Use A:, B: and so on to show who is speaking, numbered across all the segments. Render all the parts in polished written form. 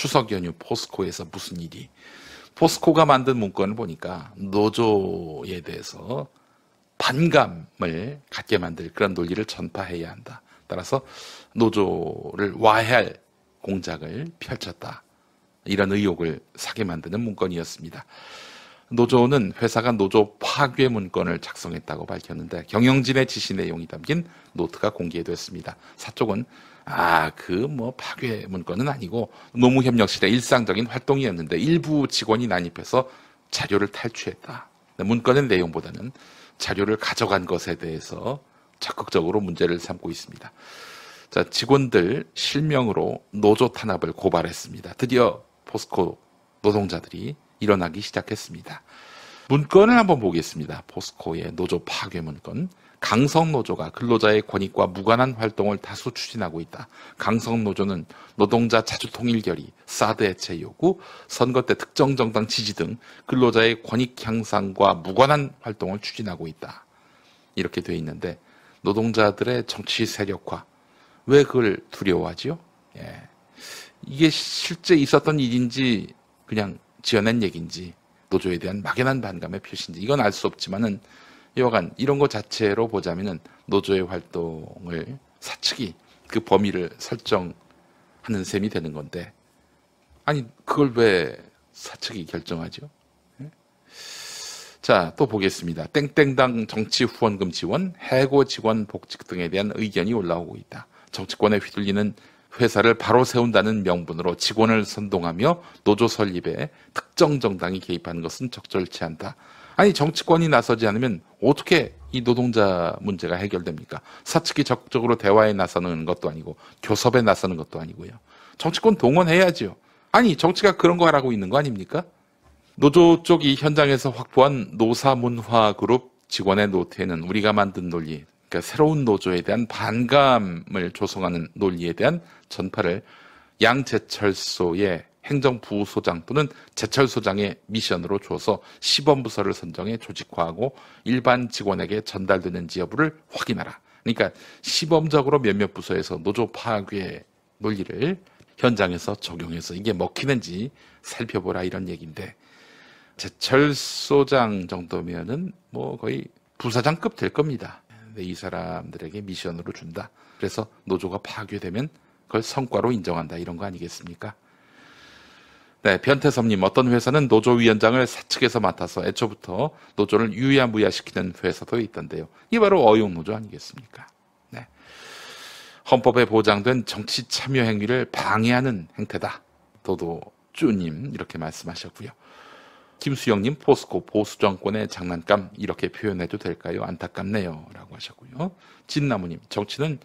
A: 추석 연휴 포스코에서 무슨 일이. 포스코가 만든 문건을 보니까 노조에 대해서 반감을 갖게 만들 그런 논리를 전파해야 한다. 따라서 노조를 와해할 공작을 펼쳤다. 이런 의혹을 사게 만드는 문건이었습니다. 노조는 회사가 노조 파괴 문건을 작성했다고 밝혔는데 경영진의 지시 내용이 담긴 노트가 공개됐습니다. 사쪽은 파괴 문건은 아니고 노무협력실의 일상적인 활동이었는데 일부 직원이 난입해서 자료를 탈취했다. 문건의 내용보다는 자료를 가져간 것에 대해서 적극적으로 문제를 삼고 있습니다. 자, 직원들 실명으로 노조 탄압을 고발했습니다. 드디어 포스코 노동자들이 일어나기 시작했습니다. 문건을 한번 보겠습니다. 포스코의 노조 파괴 문건. 강성노조가 근로자의 권익과 무관한 활동을 다수 추진하고 있다. 강성노조는 노동자 자주통일 결의, 사드 해체 요구, 선거 때 특정 정당 지지 등 근로자의 권익 향상과 무관한 활동을 추진하고 있다. 이렇게 돼 있는데 노동자들의 정치 세력화, 왜 그걸 두려워하지요? 이게 실제 있었던 일인지 그냥 지어낸 얘기인지 노조에 대한 막연한 반감의 표시인지 이건 알 수 없지만은 여하간 이런 것 자체로 보자면은 노조의 활동을 사측이 그 범위를 설정하는 셈이 되는 건데 아니 그걸 왜 사측이 결정하죠? 자, 또 보겠습니다. 땡땡당 정치 후원금 지원, 해고 직원 복직 등에 대한 의견이 올라오고 있다. 정치권에 휘둘리는 회사를 바로 세운다는 명분으로 직원을 선동하며 노조 설립에 특정 정당이 개입하는 것은 적절치 않다. 아니 정치권이 나서지 않으면 어떻게 이 노동자 문제가 해결됩니까? 사측이 적극적으로 대화에 나서는 것도 아니고 교섭에 나서는 것도 아니고요. 정치권 동원해야죠. 아니 정치가 그런 거 하라고 있는 거 아닙니까? 노조 쪽이 현장에서 확보한 노사문화그룹 직원의 노트에는 우리가 만든 논리, 그러니까 새로운 노조에 대한 반감을 조성하는 논리에 대한 전파를 양제철소의 행정부소장 또는 제철소장의 미션으로 줘서 시범부서를 선정해 조직화하고 일반 직원에게 전달되는지 여부를 확인하라. 그러니까 시범적으로 몇몇 부서에서 노조 파괴 논리를 현장에서 적용해서 이게 먹히는지 살펴보라 이런 얘기인데 제철소장 정도면은 뭐 거의 부사장급 될 겁니다. 근데 이 사람들에게 미션으로 준다. 그래서 노조가 파괴되면 그걸 성과로 인정한다 이런 거 아니겠습니까? 네, 변태섭님, 어떤 회사는 노조위원장을 사측에서 맡아서 애초부터 노조를 유야무야시키는 회사도 있던데요. 이게 바로 어용노조 아니겠습니까? 네. 헌법에 보장된 정치 참여 행위를 방해하는 행태다. 도도쭈님 이렇게 말씀하셨고요. 김수영님, 포스코 보수 정권의 장난감 이렇게 표현해도 될까요? 안타깝네요. 라고 하셨고요. 진나무님, 정치는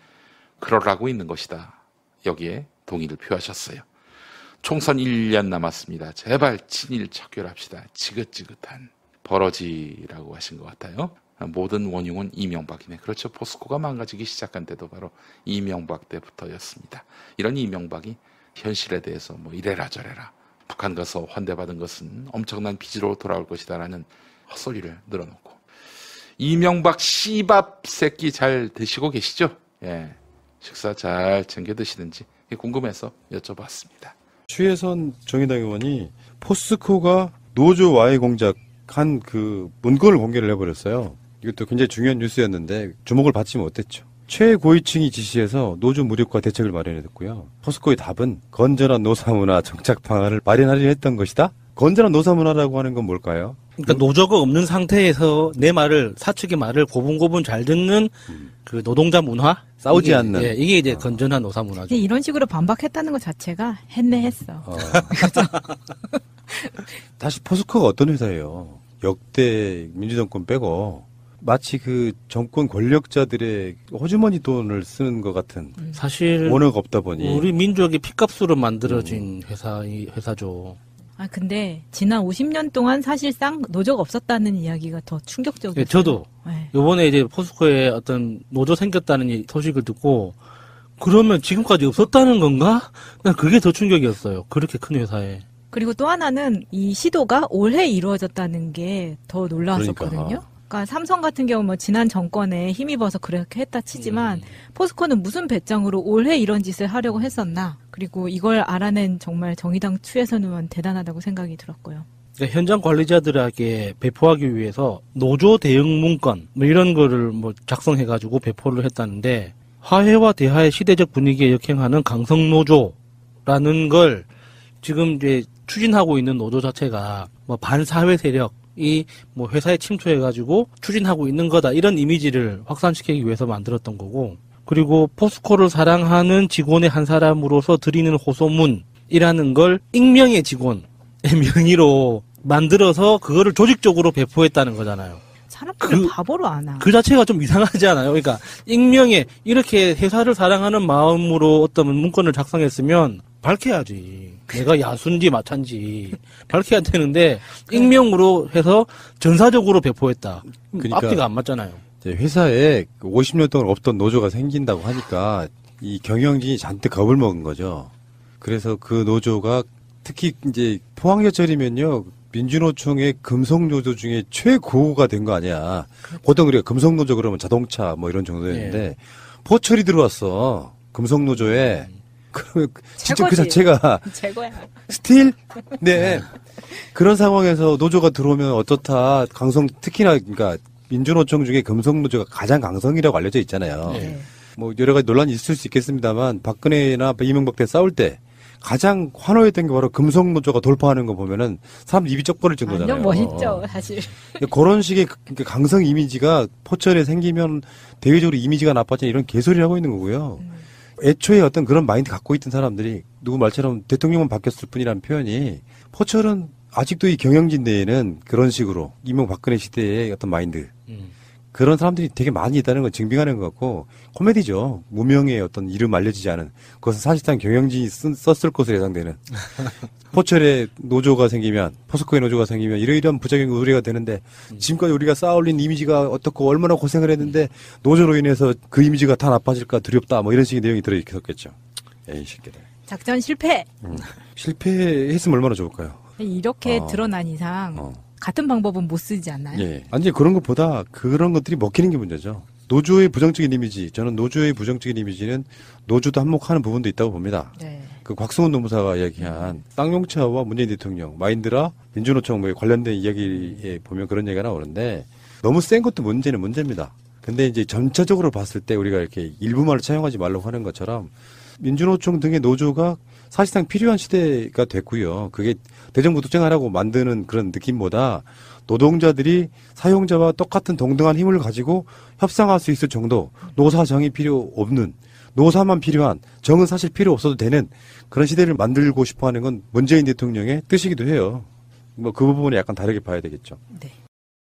A: 그러라고 있는 것이다. 여기에 동의를 표하셨어요. 총선 1년 남았습니다. 제발 친일 척결합시다. 지긋지긋한 버러지라고 하신 것 같아요. 모든 원흉은 이명박이네. 그렇죠. 포스코가 망가지기 시작한 때도 바로 이명박 때부터였습니다. 이런 이명박이 현실에 대해서 뭐 이래라 저래라 북한 가서 환대받은 것은 엄청난 빚으로 돌아올 것이다라는 헛소리를 늘어놓고 이명박 씨밥 새끼 잘 드시고 계시죠? 예, 식사 잘 챙겨 드시는지 궁금해서 여쭤봤습니다.
B: 추혜선 정의당 의원이 포스코가 노조 와해 공작한 그 문건을 공개를 해버렸어요. 이것도 굉장히 중요한 뉴스였는데 주목을 받지 못했죠. 최고위층이 지시해서 노조 무력화 대책을 마련했고요. 포스코의 답은 건전한 노사문화 정착 방안을 마련하려 했던 것이다. 건전한 노사문화라고 하는 건 뭘까요?
C: 그러니까 노조가 없는 상태에서 내 말을 사측의 말을 고분고분 잘 듣는 그 노동자 문화
B: 싸우지 않는
C: 이게 이제 건전한 노사 문화죠.
D: 이런 식으로 반박했다는 것 자체가 했네 했어.
B: 다시 포스코가 어떤 회사예요? 역대 민주정권 빼고 마치 그 정권 권력자들의 호주머니 돈을 쓰는 것 같은
C: 사실
B: 원어가 없다 보니
C: 우리 민족의 피값으로 만들어진 회사죠.
D: 아 근데 지난 50년 동안 사실상 노조가 없었다는 이야기가 더 충격적이에요.
C: 네, 저도
D: 네.
C: 이번에 이제 포스코에 어떤 노조 생겼다는 소식을 듣고 그러면 지금까지 없었다는 건가? 난 그게 더 충격이었어요. 그렇게 큰 회사에.
D: 그리고 또 하나는 이 시도가 올해 이루어졌다는 게 더 놀라웠었거든요.
B: 그러니까.
D: 그러니까 삼성 같은 경우 뭐 지난 정권에 힘입어서 그렇게 했다 치지만 포스코는 무슨 배짱으로 올해 이런 짓을 하려고 했었나. 그리고 이걸 알아낸 정말 정의당 추에서는 대단하다고 생각이 들었고요.
C: 그러니까 현장 관리자들에게 배포하기 위해서 노조 대응 문건 뭐 이런 거를 뭐 작성해가지고 배포를 했다는데 화해와 대화의 시대적 분위기에 역행하는 강성노조라는 걸 지금 이제 추진하고 있는 노조 자체가 뭐 반사회 세력이 뭐 회사에 침투해가지고 추진하고 있는 거다 이런 이미지를 확산시키기 위해서 만들었던 거고 그리고 포스코를 사랑하는 직원의 한 사람으로서 드리는 호소문이라는 걸 익명의 직원의 명의로 만들어서 그거를 조직적으로 배포했다는 거잖아요.
D: 사람들을 바보로 아나.
C: 그 자체가 좀 이상하지 않아요? 그러니까 익명의 이렇게 회사를 사랑하는 마음으로 어떤 문건을 작성했으면 밝혀야지. 내가 야수인지 마찬지 밝혀야 되는데 익명으로 해서 전사적으로 배포했다.
B: 그러니까
C: 앞뒤가 안 맞잖아요.
B: 이제 회사에 50년 동안 없던 노조가 생긴다고 하니까 이 경영진이 잔뜩 겁을 먹은 거죠. 그래서 그 노조가 특히 이제 포항여철이면요. 민주노총의 금속노조 중에 최고가 된 거 아니야. 보통 우리가 금속노조 그러면 자동차 뭐 이런 정도였는데 포철이 들어왔어. 금속노조에. 그러면 진짜 그
D: 최고지.
B: 자체가
D: 최고야.
B: 스틸? 네. 그런 상황에서 노조가 들어오면 어떻다. 강성 특히나 그러니까 민주노총 중에 금속노조가 가장 강성이라고 알려져 있잖아요.
C: 네.
B: 뭐 여러 가지 논란이 있을 수 있겠습니다만 박근혜나 이명박 때 싸울 때 가장 환호했던 게 바로 금속노조가 돌파하는 거 보면은 사람 입이 쩍 벌릴 정도잖아요.
D: 완전 멋있죠, 사실.
B: 그런 식의 강성 이미지가 포천에 생기면 대외적으로 이미지가 나빠지는 이런 개소리를 하고 있는 거고요. 애초에 어떤 그런 마인드 갖고 있던 사람들이 누구 말처럼 대통령만 바뀌었을 뿐이라는 표현이 포철은 아직도 이 경영진 내에는 그런 식으로 이명박근혜 시대의 어떤 마인드 그런 사람들이 되게 많이 있다는 걸 증빙하는 것 같고 코미디죠. 무명의 어떤 이름 알려지지 않은 그것은 사실상 경영진이 썼을 것으로 예상되는 포철에 노조가 생기면 포스코에 노조가 생기면 이러이러한 부작용이 우려가 되는데 지금까지 우리가 쌓아올린 이미지가 어떻고 얼마나 고생을 했는데 노조로 인해서 그 이미지가 다 나빠질까 두렵다 뭐 이런 식의 내용이 들어있었겠죠. 에이 새끼들.
D: 작전 실패.
B: 실패했으면 얼마나 좋을까요?
D: 이렇게 드러난 이상 같은 방법은 못 쓰지 않나요?
B: 예. 아니 그런 것보다 그런 것들이 먹히는 게 문제죠. 노조의 부정적인 이미지, 저는 노조의 부정적인 이미지는 노조도 한몫하는 부분도 있다고 봅니다.
D: 네.
B: 그 곽승원 노무사가 이야기한 쌍용차와 문재인 대통령, 마인드라, 민주노총 뭐 관련된 이야기에 보면 그런 얘기가 나오는데 너무 센 것도 문제는 문제입니다. 근데 이제 전체적으로 봤을 때 우리가 이렇게 일부만을 차용하지 말라고 하는 것처럼 민주노총 등의 노조가 사실상 필요한 시대가 됐고요. 그게 대정부 투쟁하라고 만드는 그런 느낌보다 노동자들이 사용자와 똑같은 동등한 힘을 가지고 협상할 수 있을 정도 노사정이 필요 없는 노사만 필요한 정은 사실 필요 없어도 되는 그런 시대를 만들고 싶어 하는 건 문재인 대통령의 뜻이기도 해요. 뭐 그 부분에 약간 다르게 봐야 되겠죠.
D: 네.